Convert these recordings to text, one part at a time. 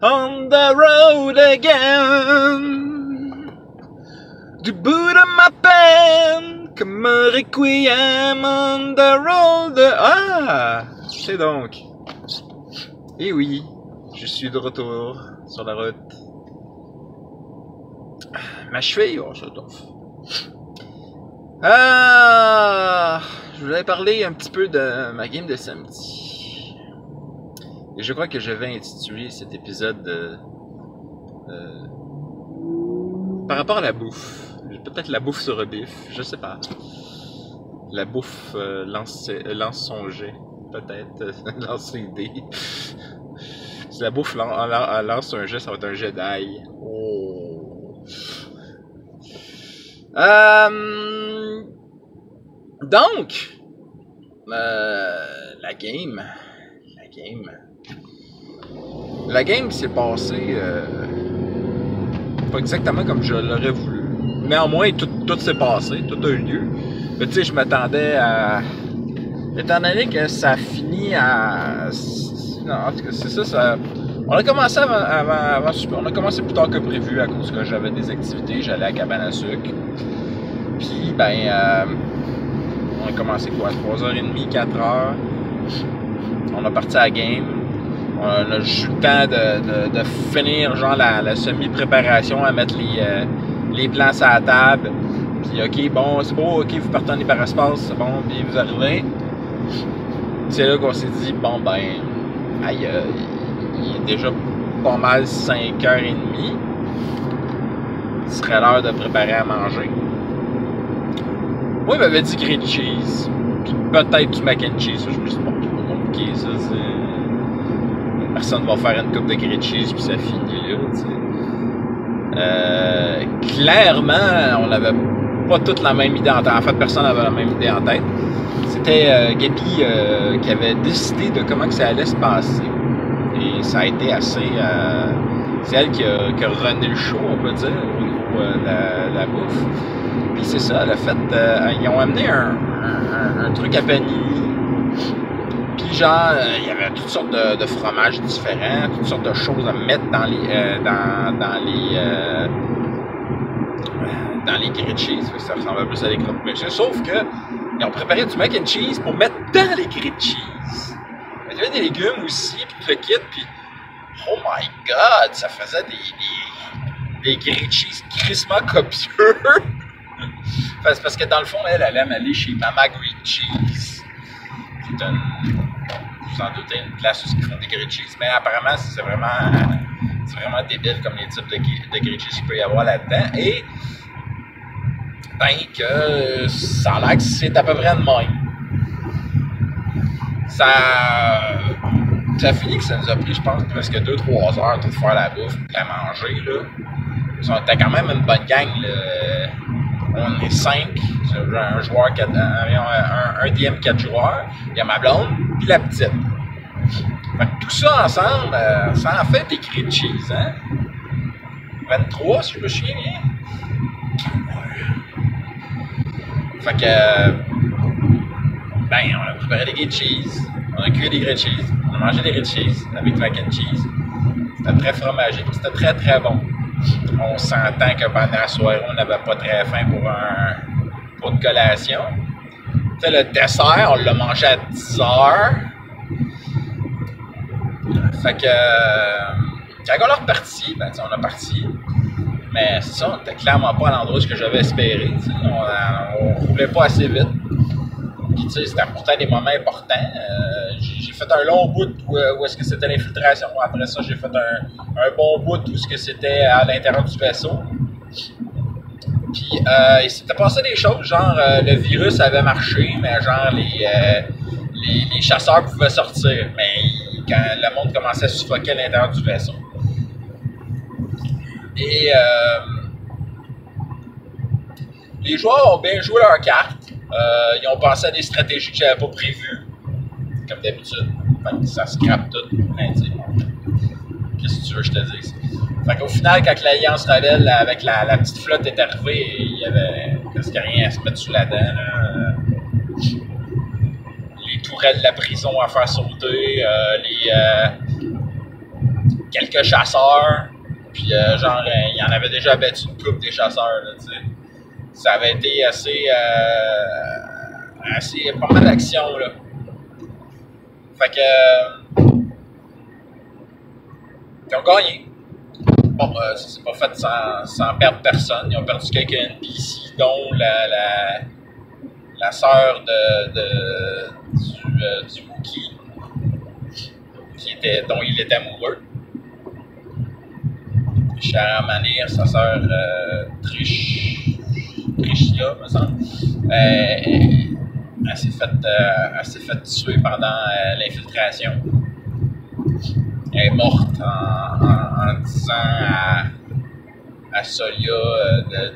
On the road again. Du bout de ma peine, comme un requiem on the road. Ah, c'est donc. Et oui, je suis de retour sur la route. Ma cheville, oh, ça t'offre. Ah, je voulais parler un petit peu de ma game de samedi. Et je crois que je vais intituler cet épisode par rapport à la bouffe. Peut-être la bouffe sur le bif, je sais pas. La bouffe lance son jet, peut-être, lance une idée. Si la bouffe lance un jet, ça va être un jet d'ail. Oh. Donc, la game s'est passée pas exactement comme je l'aurais voulu. Néanmoins, tout s'est passé, tout a eu lieu. Mais tu sais, je m'attendais à... Étant donné que ça finit à... Non, en tout cas, c'est ça. On a commencé on a commencé plus tard que prévu à cause que j'avais des activités. J'allais à cabane à sucre. Puis, on a commencé quoi? 3h30, 4h. On a parti à la game. On a juste eu le temps de finir, genre, la semi-préparation, à mettre les plans sur la table. Puis, OK, bon, c'est beau, OK, vous partez en hyperespace, c'est bon, puis vous arrivez. C'est là qu'on s'est dit, bon, aïe, il est déjà pas mal 5h30. Il serait l'heure de préparer à manger. Moi, il m'avait dit grilled cheese. Puis peut-être du mac and cheese. Je me suis dit, bon, c'est pas compliqué, ça, c'est... Personne va faire une coupe de grilled cheese, puis ça finit là, tu sais. Clairement, on n'avait pas toute la même idée en tête. En fait, personne n'avait la même idée en tête. C'était Gabi qui avait décidé de comment que ça allait se passer. Et ça a été assez... c'est elle qui a runné le show, on peut dire, au niveau de la bouffe. Puis c'est ça, le fait... ils ont amené un truc à panini. Puis genre, il y avait toutes sortes de fromages différents, toutes sortes de choses à mettre dans les grilled cheese. Ça ressemble plus à des crottes de sauf que ils ont préparé du mac and cheese pour mettre dans les grilled cheese. Il y avait des légumes aussi, puis tout le kit, puis oh my god, ça faisait des grilled cheese crissement copieux. Parce que dans le fond, elle aime aller chez Mama Grilled Cheese. C'est vous en doutez, une place où ils font des grilled cheese, mais apparemment, c'est vraiment débile comme les types de grilled cheese qu'il peut y avoir là-dedans. Et que ça a l'air que c'est à peu près de même. Ça a fini que ça nous a pris, je pense, presque 2-3 heures de faire la bouffe et la manger, là. On était quand même une bonne gang, là. On est 5, un joueur, un DM 4 joueurs, il y a ma blonde, puis la petite. Fait que tout ça ensemble, ça en fait des grilled cheese, hein? 23, si je me souviens bien. Fait que, on a préparé des grilled cheese, on a cuit des grilled cheese, on a mangé des grilled cheese avec mac and cheese. C'était très fromagé, c'était très très bon. On s'entend que pendant la soirée, on n'avait pas très faim pour une collation. Tu sais, le dessert, on l'a mangé à 10h. Fait que, quand on est reparti, on a parti. Mais c'est ça, on n'était clairement pas à l'endroit où j'avais espéré. On roulait pas assez vite. Puis, tu sais, c'était pourtant des moments importants. J'ai fait un long bout où est-ce que c'était l'infiltration. Après ça, j'ai fait un bon bout où est-ce que c'était à l'intérieur du vaisseau. Puis, il s'était passé des choses, genre le virus avait marché, mais genre les chasseurs pouvaient sortir. Mais quand le monde commençait à suffoquer à l'intérieur du vaisseau. Et les joueurs ont bien joué leurs cartes. Ils ont pensé à des stratégies que j'avais pas prévues. Comme d'habitude. Fait que ça scrape tout. Qu'est-ce que tu veux que je te dise? Fait qu'au final, quand l'Alliance Rebelle avec la petite flotte est arrivée, il y avait presque rien à se mettre sous la dent. Là. Les tourelles de la prison à faire sauter, quelques chasseurs, puis genre, il y en avait déjà battu une couple des chasseurs, là, tu sais. Ça avait été assez pas mal d'action, là. Fait que ils ont gagné. Bon, ça s'est pas fait sans perdre personne. Ils ont perdu quelques NPC, dont la sœur du Wookiee, dont il était amoureux. Shara Manir, sa sœur Tricia, me semble. Elle s'est fait tuer pendant l'infiltration. Elle est morte en disant à Solia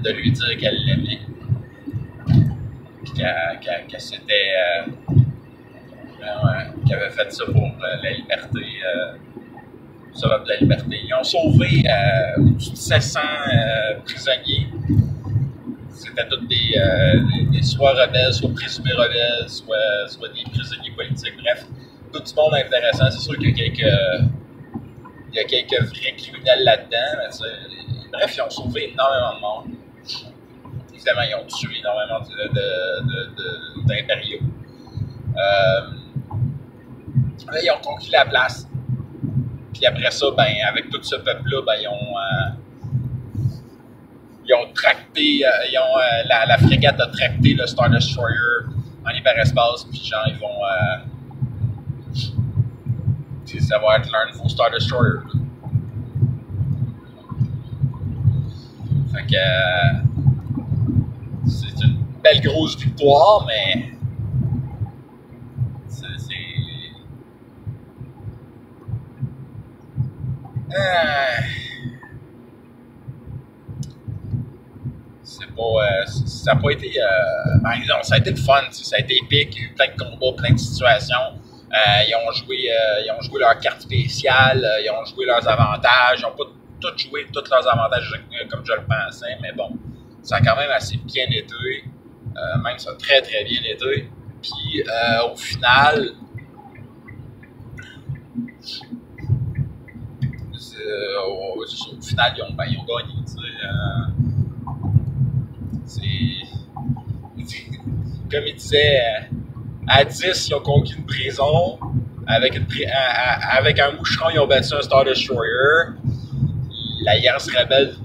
de lui dire qu'elle l'aimait. Puis qu'elle s'était. Qu'elle avait fait ça pour la liberté. Ça va de la liberté. Ils ont sauvé au-dessus de 700 prisonniers. C'était tous des soit rebelles, soit présumés rebelles, soit des prisonniers politiques. Bref, tout du monde intéressant. C'est sûr qu'il y a quelques vrais criminels là-dedans. Mais bref, ils ont sauvé énormément de monde. Évidemment, ils ont tué énormément d'impériaux. Ils ont conquis la place. Puis après ça, ben, avec tout ce peuple-là, ben, ils ont tracté, la frégate a tracté le Star Destroyer en hyperespace, puis genre, ils vont. Ça va être leur nouveau Star Destroyer. Fait que. C'est une belle grosse victoire, mais. Ça n'a pas été. Non, ça a été le fun, ça a été épique, il y a eu plein de combats, plein de situations. Ils ont joué leurs cartes spéciales, ils ont joué leurs avantages, ils n'ont pas tout joué tous leurs avantages comme je le pensais, mais bon, ça a quand même assez bien été. Même ça a très très bien été. Puis au final. Au final, ils ont gagné. Comme il disait, à 10, ils ont conquis une prison. Avec un moucheron, ils ont battu un Star Destroyer. L'Alliance rebelle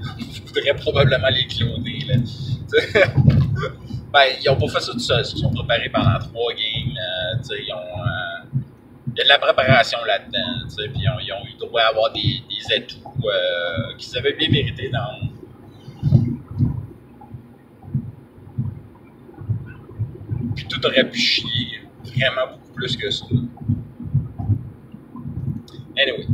voudrait probablement les cloner. Là. Ben, ils n'ont pas fait ça tout seuls. Ils se sont préparés pendant 3 games. Il y a de la préparation là-dedans. Puis ils ont eu droit à avoir des atouts qu'ils avaient bien mérités dans. Puis tout aurait pu chier vraiment beaucoup plus que ça. Anyway.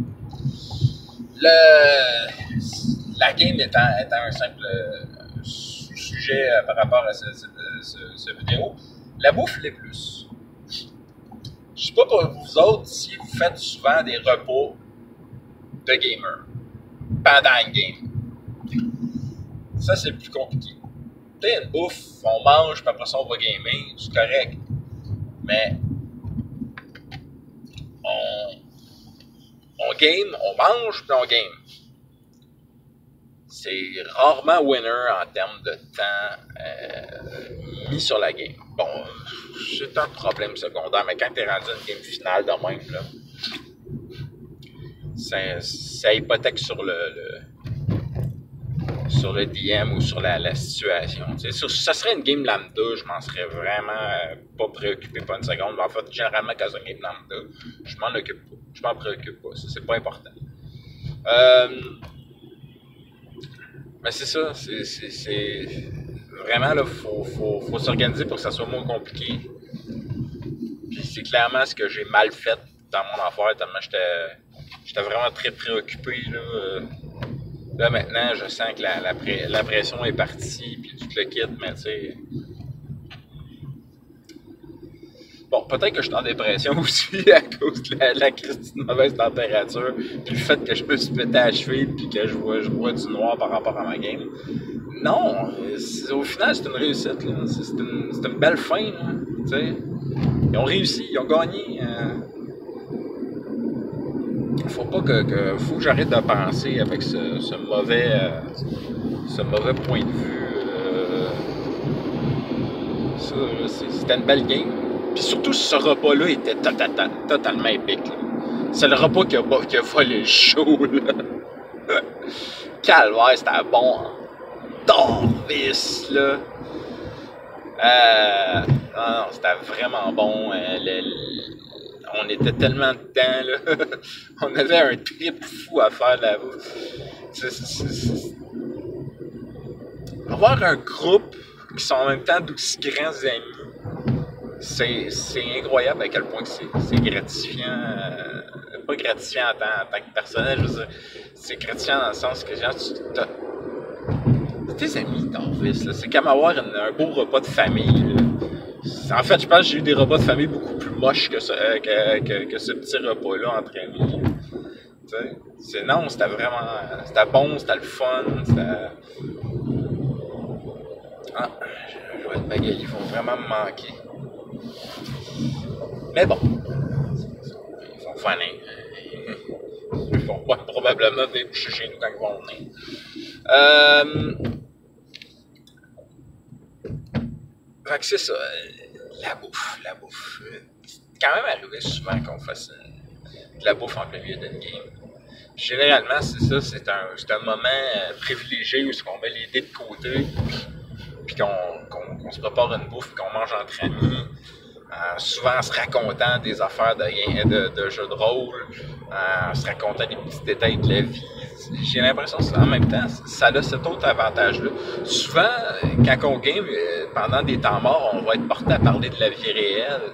La game étant un simple sujet par rapport à ce vidéo, la bouffe l'est plus. Je sais pas pour vous autres si vous faites souvent des repos de gamer pendant une game. Ça, c'est plus compliqué. Tu sais, une bouffe, on mange, puis après ça, on va gamer, c'est correct. Mais on game, on mange, puis on game. C'est rarement winner en termes de temps mis sur la game. Bon, c'est un problème secondaire, mais quand tu es rendu à une game finale de même, là, ça hypothèque sur le DM ou sur la situation. Ça serait une game lambda, je m'en serais vraiment pas préoccupé pas une seconde. En fait, généralement, quand c'est une game lambda, je m'en occupe pas. Je m'en préoccupe pas. C'est pas important. Mais c'est ça. C'est vraiment, là, faut s'organiser pour que ça soit moins compliqué. Puis c'est clairement ce que j'ai mal fait dans mon affaire, tellement j'étais vraiment très préoccupé, là. Là, maintenant, je sens que la pression est partie, puis tout le kit, mais tu sais. Bon, peut-être que je suis en dépression aussi à cause de la crise de mauvaise température, puis le fait que je me suis pété à la cheville, puis que je vois du noir par rapport à ma game. Non, au final, c'est une réussite, là. C'est une belle fin, là, tu sais. Ils ont réussi, ils ont gagné. faut pas faut que j'arrête de penser avec ce mauvais point de vue. Ça, c'était une belle game. Puis surtout, ce repas-là était totalement épique. Là. C'est le repas qui a volé le show. Là. Calvaire, c'était bon. Dorvis, là. Non, c'était vraiment bon. On était tellement dedans, là. On avait un trip fou à faire là. Avoir un groupe qui sont en même temps d'aussi grands amis, c'est incroyable à quel point c'est gratifiant. Pas gratifiant en tant que personnel, je veux dire. C'est gratifiant dans le sens que genre, tes amis, Dorvis, là, c'est comme avoir un beau repas de famille. Là. En fait, je pense que j'ai eu des repas de famille beaucoup plus moches que ce petit repas-là entre amis. Non, c'était vraiment... C'était bon, c'était le fun, c'était... Ah, je vais être baguette, ils vont vraiment me manquer. Mais bon, ils vont faner. Ils vont probablement venir coucher chez nous quand ils vont venir. Fait que c'est ça, la bouffe. C'est quand même arrivé souvent qu'on fasse de la bouffe en plein milieu d'une game. Généralement, c'est ça, c'est un moment privilégié où on met les dés de côté, puis qu'on se prépare une bouffe, qu'on mange entre amis, souvent en se racontant des affaires de jeux de rôle, en se racontant des petits détails de la vie. J'ai l'impression que en même temps, ça a cet autre avantage-là. Souvent, quand on game, pendant des temps morts, on va être porté à parler de la vie réelle.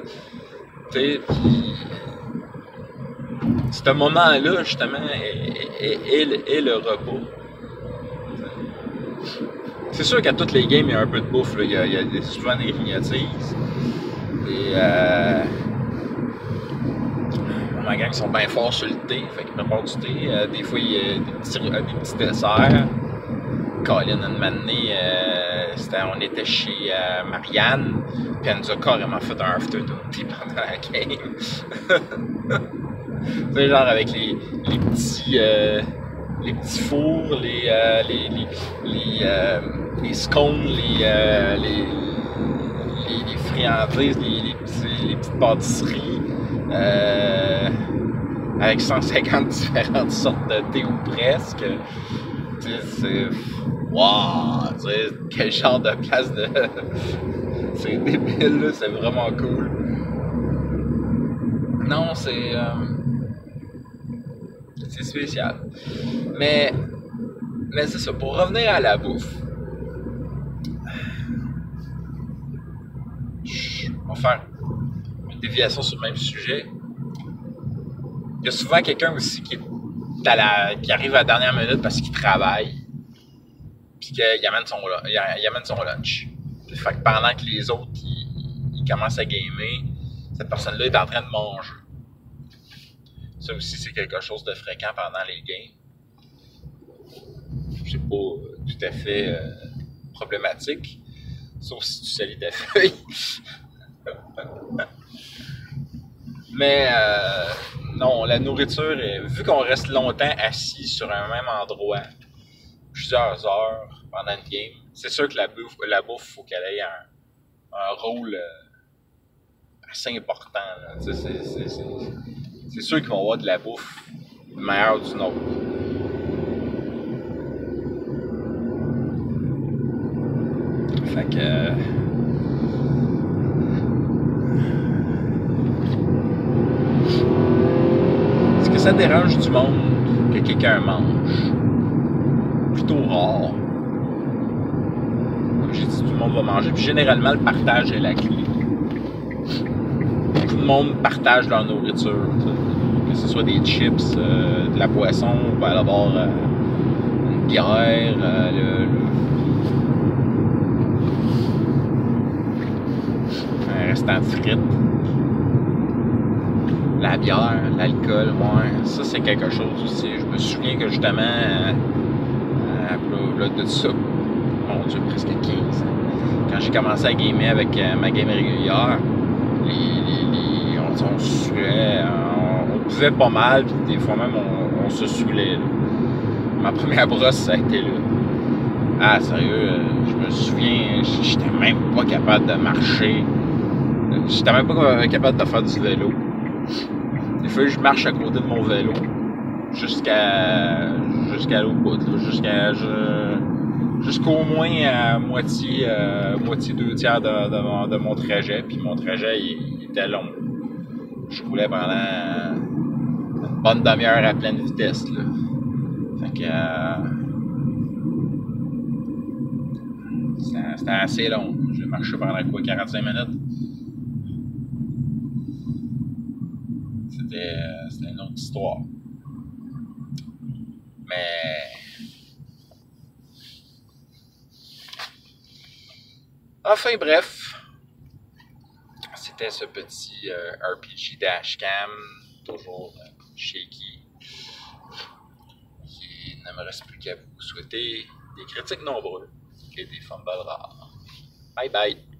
Tu sais, puis ce moment-là, justement, est le repos. C'est sûr qu'à toutes les games, il y a un peu de bouffe. Là. Il y a souvent des grignotises. Ma gang sont bien forts sur le thé, fait qu'ils préparent du thé. Des fois, il y a des petits desserts. Colin, une matinée, on était chez Marianne, puis elle nous a carrément fait un afternoon tea pendant la game. Tu sais, genre avec les petits fours, les scones, les friandises, les petites pâtisseries. Avec 150 différentes sortes de thé ou presque. Tu sais, c'est... Wow! Tu sais, quel genre de place de... c'est débile, là, c'est vraiment cool. Non, c'est spécial. Mais c'est ça, pour revenir à la bouffe. On va faire une déviation sur le même sujet. Il y a souvent quelqu'un aussi qui arrive à la dernière minute parce qu'il travaille, puis qu'il amène son lunch. Puis, fait que pendant que les autres ils commencent à gamer, cette personne-là est en train de manger. Ça aussi, c'est quelque chose de fréquent pendant les games. C'est pas tout à fait problématique, sauf si tu salis ta feuille. Mais non, la nourriture, vu qu'on reste longtemps assis sur un même endroit, plusieurs heures pendant une game, c'est sûr que la bouffe, faut qu'elle ait un rôle assez important. Là. C'est sûr qu'il va y avoir de la bouffe meilleure d'une autre. Fait que... est-ce que ça dérange du monde que quelqu'un mange? Plutôt rare. Comme j'ai dit, tout le monde va manger. Puis généralement, le partage est la clé. Tout le monde partage leur nourriture. Que ce soit des chips, de la boisson, on peut aller avoir une bière, un restant de frites. La bière, l'alcool, ouais, ça c'est quelque chose aussi. Je me souviens que justement, là, de ça, mon Dieu, presque 15 ans, quand j'ai commencé à gamer avec ma game régulière, on suait, on buvait pas mal, puis des fois même on se saoulait. Là. Ma première brosse, ça a été là. Ah, sérieux, je me souviens, j'étais même pas capable de marcher. J'étais même pas capable de faire du vélo. Des fois, je marche à côté de mon vélo jusqu'à l'autre bout, jusqu'au moins à moitié 2 tiers de mon trajet. Puis mon trajet, il était long. Je roulais pendant une bonne demi-heure à pleine vitesse, là. Fait que c'était assez long. J'ai marché pendant 45 minutes. C'était une autre histoire. Mais enfin bref, c'était ce petit RPG dashcam, toujours shaky, qui ne me reste plus qu'à vous souhaiter des critiques nombreux et des fumbles rares. Bye bye!